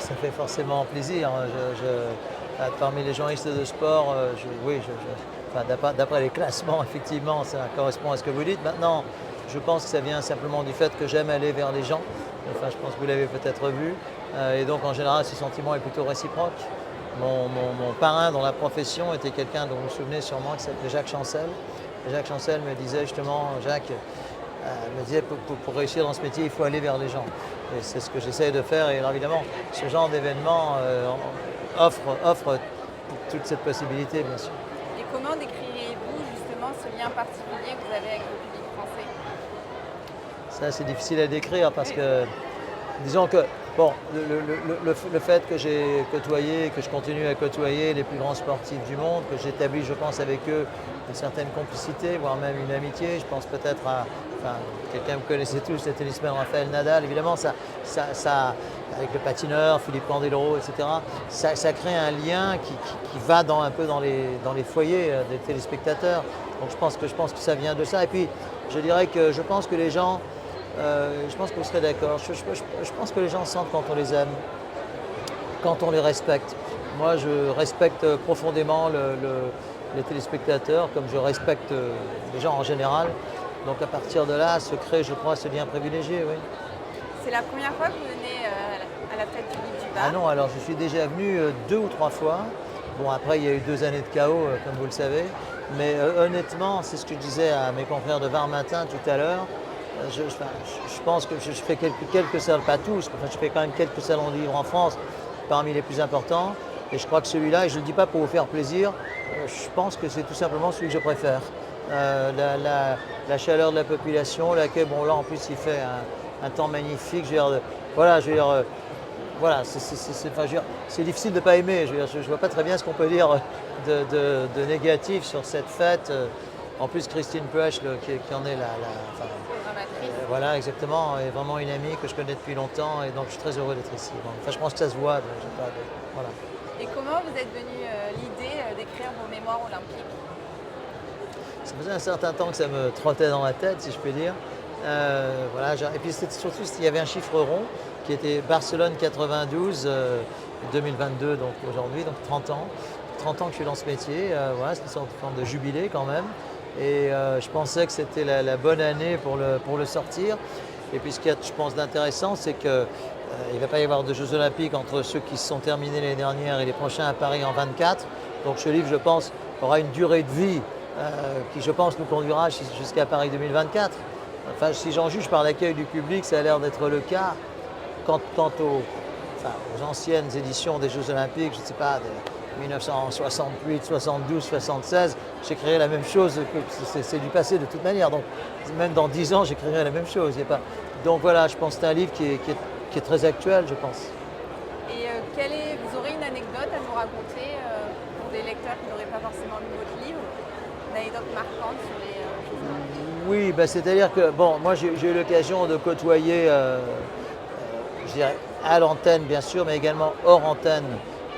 ça fait forcément plaisir. Parmi les journalistes de sport, oui, enfin, d'après les classements, effectivement, ça correspond à ce que vous dites. Maintenant, je pense que ça vient simplement du fait que j'aime aller vers les gens. Enfin, je pense que vous l'avez peut-être vu. Et donc, en général, ce sentiment est plutôt réciproque. Mon parrain dans la profession était quelqu'un dont vous vous souvenez sûrement, qui s'appelait Jacques Chancel. Et Jacques Chancel me disait justement, Jacques me disait, pour réussir dans ce métier, il faut aller vers les gens. Et c'est ce que j'essaie de faire. Et alors évidemment, ce genre d'événement offre toute cette possibilité, bien sûr. Et comment décririez-vous justement ce lien particulier que vous avez avec le public français? Ça, c'est difficile à décrire parce que, disons que, bon, le fait que j'ai côtoyé, que je continue à côtoyer les plus grands sportifs du monde, que j'établis, je pense, avec eux une certaine complicité, voire même une amitié. Je pense peut-être à, enfin, quelqu'un que vous connaissez tous, le tennisman Rafael Nadal. Évidemment, ça, avec le patineur, Philippe Candeloro, etc., ça crée un lien qui va un peu dans les foyers des téléspectateurs. Donc je pense que ça vient de ça. Et puis, je dirais que je pense que les gens, je pense que vous serez d'accord, je pense que les gens sentent quand on les aime, quand on les respecte. Moi, je respecte profondément les téléspectateurs, comme je respecte les gens en général. Donc à partir de là, se crée, je crois, ce lien privilégié, oui. C'est la première fois que vous venez à la fête du livre du Ah Var? non, alors je suis déjà venu 2 ou 3 fois. Bon, après, il y a eu 2 années de chaos, comme vous le savez. Mais honnêtement, c'est ce que je disais à mes confrères de Var Matin tout à l'heure. Je pense que je fais quelques salons, pas tous, enfin, je fais quand même quelques salons de livres en France, parmi les plus importants. Et je crois que celui-là, et je ne le dis pas pour vous faire plaisir, je pense que c'est tout simplement celui que je préfère. La chaleur de la population, l'accueil, bon là en plus il fait un temps magnifique. Voilà, voilà, c'est difficile de ne pas aimer. Je ne vois pas très bien ce qu'on peut dire de négatif sur cette fête. En plus, Christine Puech, qui en est enfin, voilà, exactement, est vraiment une amie que je connais depuis longtemps et donc je suis très heureux d'être ici. Bon, enfin, je pense que ça se voit. Voilà. Et comment vous êtes venu l'idée d'écrire vos mémoires olympiques? Ça faisait un certain temps que ça me trottait dans la tête, si je peux dire. Voilà, et puis surtout, il y avait un chiffre rond qui était Barcelone 92, 2022, donc aujourd'hui, donc 30 ans. 30 ans que je suis dans ce métier, voilà, c'est une sorte de forme de jubilé quand même. Et je pensais que c'était la bonne année pour le sortir. Et puis ce qu'il y a, je pense, d'intéressant, c'est qu'il ne va pas y avoir de Jeux Olympiques entre ceux qui se sont terminés l'année dernière et les prochains à Paris en 24. Donc ce livre, je pense, aura une durée de vie qui, je pense, nous conduira jusqu'à Paris 2024. Enfin, si j'en juge par l'accueil du public, ça a l'air d'être le cas. Quant aux anciennes éditions des Jeux Olympiques, je ne sais pas, de 1968, 72, 76, j'écrirai la même chose, c'est du passé de toute manière. Donc même dans 10 ans, j'écrirai la même chose. Donc voilà, je pense que c'est un livre qui est très actuel, je pense. Et vous aurez une anecdote à nous raconter pour des lecteurs qui n'auraient pas forcément lu votre livre? Une anecdote marquante sur les Jeux Olympiques? Oui, c'est-à-dire que, bon, moi j'ai eu l'occasion de côtoyer, je dirais, à l'antenne bien sûr, mais également hors antenne,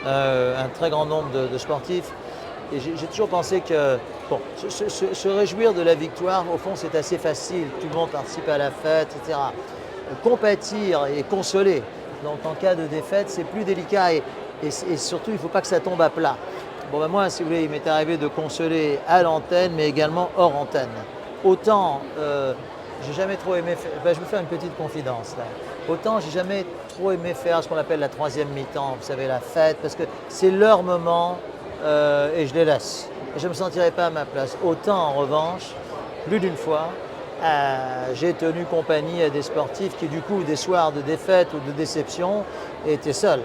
un très grand nombre de sportifs. Et j'ai toujours pensé que, bon, se réjouir de la victoire, au fond, c'est assez facile. Tout le monde participe à la fête, etc. Compatir et consoler, donc en cas de défaite, c'est plus délicat. Et surtout, il ne faut pas que ça tombe à plat. Bon, ben moi, si vous voulez, il m'est arrivé de consoler à l'antenne, mais également hors antenne. Autant, j'ai jamais trop aimé faire, je vais vous faire une petite confidence là. Autant, j'ai jamais trop aimé faire ce qu'on appelle la troisième mi-temps, vous savez, la fête, parce que c'est leur moment et je les laisse. Et je ne me sentirai pas à ma place. Autant, en revanche, plus d'une fois, j'ai tenu compagnie à des sportifs qui, du coup, des soirs de défaite ou de déception, étaient seuls.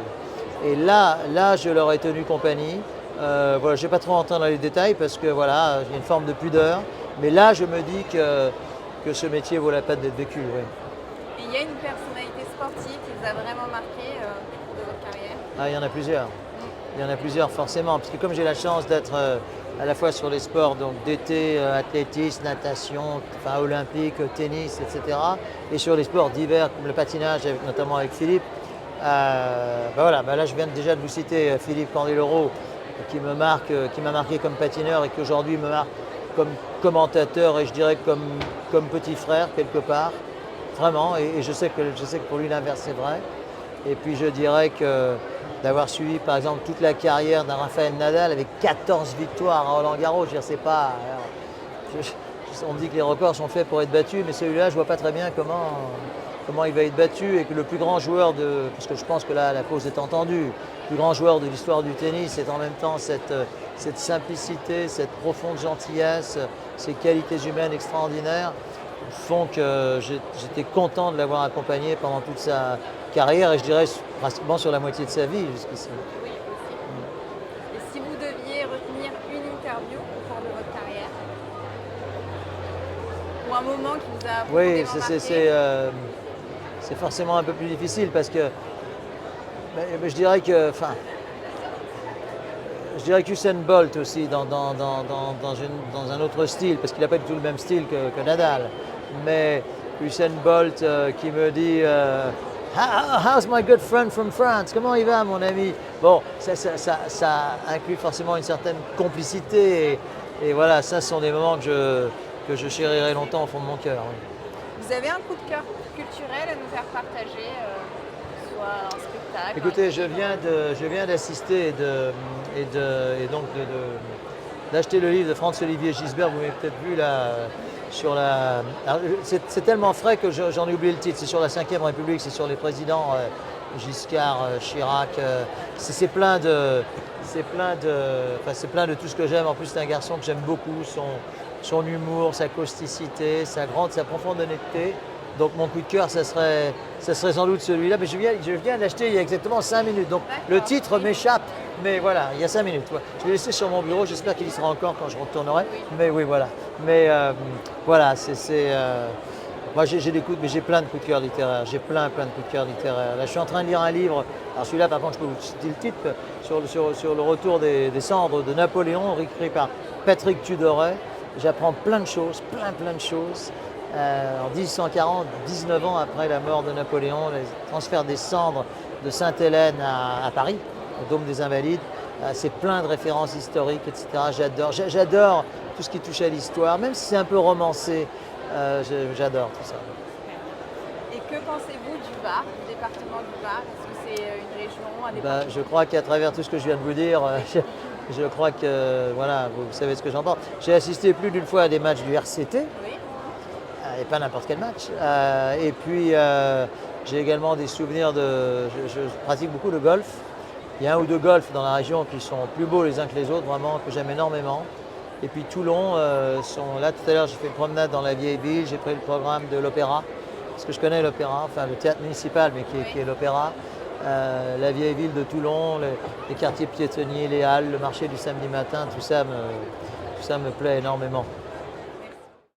Et là, je leur ai tenu compagnie. Voilà, je ne vais pas trop entrer dans les détails parce que voilà, il y a une forme de pudeur. Mais là, je me dis que ce métier vaut la peine d'être vécu. Oui. Et il y a une personnalité sportive qui vous a vraiment marqué au cours de votre carrière? Ah, il y en a plusieurs. Il y en a plusieurs forcément, parce que comme j'ai la chance d'être à la fois sur les sports donc d'été, athlétisme, natation, enfin olympique, tennis, etc. Et sur les sports d'hiver comme le patinage, notamment avec Philippe. Voilà, là je viens déjà de vous citer Philippe Candeloro qui m'a marqué comme patineur et qui aujourd'hui me marque comme commentateur et je dirais comme petit frère quelque part, vraiment. Et je sais que pour lui l'inverse c'est vrai. Et puis je dirais que d'avoir suivi par exemple toute la carrière d'un Rafael Nadal avec 14 victoires à Roland-Garros, je veux dire, c'est pas. On me dit que les records sont faits pour être battus, mais celui-là, je vois pas très bien comment il va être battu et que le plus grand joueur parce que je pense que là la cause est entendue, le plus grand joueur de l'histoire du tennis est en même temps cette simplicité, cette profonde gentillesse, ces qualités humaines extraordinaires font que j'étais content de l'avoir accompagné pendant toute sa carrière et je dirais pratiquement sur la moitié de sa vie jusqu'ici. Oui, aussi. Et si vous deviez retenir une interview au cours de votre carrière, ou un moment qui vous a Oui, profondément marqué? c'est forcément un peu plus difficile parce que je dirais que, je dirais qu'Usain Bolt aussi dans un autre style, parce qu'il n'a pas du tout le même style que Nadal. Mais Usain Bolt qui me dit How's my good friend from France? Comment il va mon ami? Bon, ça inclut forcément une certaine complicité et voilà, ça ce sont des moments que je chérirai longtemps au fond de mon cœur. Oui. Vous avez un coup de cœur culturel à nous faire partager, soit un spectacle? Écoutez, je viens d'assister et donc d'acheter le livre de Franz-Olivier Gisbert, vous m'avez peut-être vu là, sur la. C'est tellement frais que j'en ai oublié le titre, c'est sur la Ve République, c'est sur les présidents Giscard, Chirac, c'est plein de. C'est plein de tout ce que j'aime. En plus, c'est un garçon que j'aime beaucoup, son humour, sa causticité, sa profonde honnêteté. Donc mon coup de cœur, ça serait sans doute celui-là. Mais je viens d'acheter il y a exactement 5 minutes. Donc le titre m'échappe, mais voilà, il y a 5 minutes. Ouais. Je l'ai laissé sur mon bureau, j'espère qu'il y sera encore quand je retournerai. Mais oui, voilà. Mais voilà, moi mais j'ai plein de coups de cœur littéraires. J'ai plein de coups de cœur littéraires. Là, je suis en train de lire un livre. Alors celui-là, par contre, je peux vous citer le titre, sur le retour des cendres de Napoléon, écrit par Patrick Tudoret. J'apprends plein de choses, plein de choses. En 1840, 19 ans après la mort de Napoléon, le transfert des cendres de Sainte-Hélène à Paris, au Dôme des Invalides, c'est plein de références historiques, etc. J'adore tout ce qui touche à l'histoire, même si c'est un peu romancé, j'adore tout ça. Et que pensez-vous du Var, du département du Var? Est-ce que c'est une région, un département? Je crois qu'à travers tout ce que je viens de vous dire, je crois que voilà, vous savez ce que j'en pense. J'ai assisté plus d'une fois à des matchs du RCT. Oui. Et pas n'importe quel match. Et puis j'ai également des souvenirs je pratique beaucoup de golf. Il y a un ou deux golfs dans la région qui sont plus beaux les uns que les autres, vraiment, que j'aime énormément. Et puis Toulon, là tout à l'heure j'ai fait une promenade dans la vieille ville, j'ai pris le programme de l'opéra, parce que je connais l'opéra, enfin le théâtre municipal, mais qui est l'opéra. La vieille ville de Toulon, les quartiers piétonniers, les halles, le marché du samedi matin, tout ça me plaît énormément.